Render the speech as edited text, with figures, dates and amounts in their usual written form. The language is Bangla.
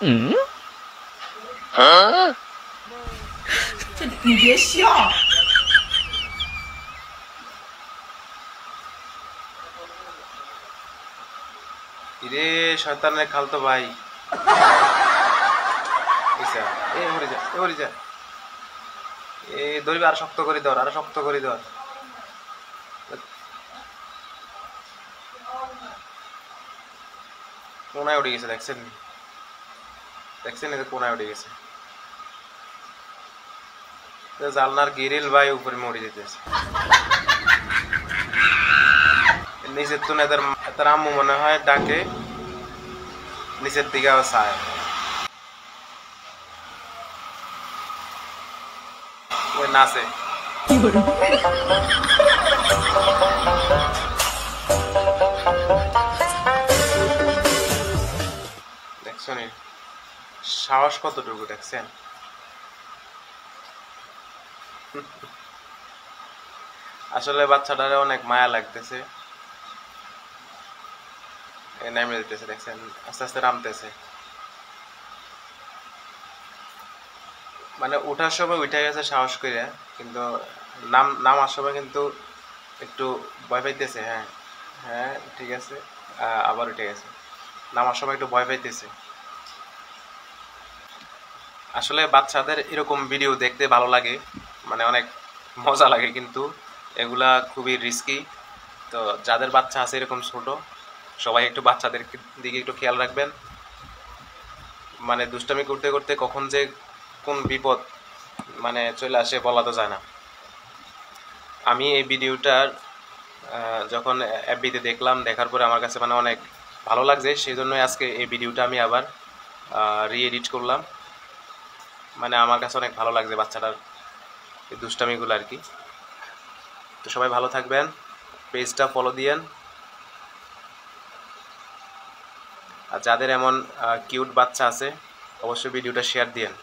你别笑。ইরে শয়তানের খালতো ভাই। ধরবি আর শক্ত করে ধর, আরো শক্ত করে ধর। কোনায় উঠে গেছে, দেখছেন দেখছেন, এদের কোনায় উঠে গেছে। জালনার গিরিল ভাই উপরে মরে যেতেছে। নিচের তো এদের আম্মু মনে হয় ডাকে, নিচের দিকে আবার চায়। ওই নাচে। দেখছেন সাহস কতটুকু, দেখছেন? আসলে বাচ্চাটারে অনেক মায়া লাগতেছে। নেমে যেতেছে, দেখছেন আস্তে আস্তে নামতেছে। মানে ওঠার সময় উঠে গেছে সাহস করে, কিন্তু নামার সময় কিন্তু একটু ভয় পাইতেছে। হ্যাঁ হ্যাঁ ঠিক আছে, আবার উঠে গেছে। নামার সময় একটু ভয় পাইতেছে। আসলে বাচ্চাদের এরকম ভিডিও দেখতে ভালো লাগে, মানে অনেক মজা লাগে, কিন্তু এগুলা খুবই রিস্কি। তো যাদের বাচ্চা আছে এরকম ছোট, সবাই একটু বাচ্চাদের দিকে একটু খেয়াল রাখবেন। মানে দুষ্টামি করতে করতে কখন যে কোন বিপদ মানে চলে আসে বলা তো যায় না। আমি এই ভিডিওটার যখন এফবিতে দেখলাম, দেখার পরে আমার কাছে মানে অনেক ভালো লাগছে, সেই জন্যই আজকে এই ভিডিওটা আমি আবার রি-এডিট করলাম। মানে আমার কাছে অনেক ভালো লাগছে বাচ্চাটার এই দুষ্টামিগুলো আর কি। তো সবাই ভালো থাকবেন, পেজটা ফলো দিয়েন। আর যাদের এমন কিউট বাচ্চা আছে অবশ্যই ভিডিওটা শেয়ার দিয়েন।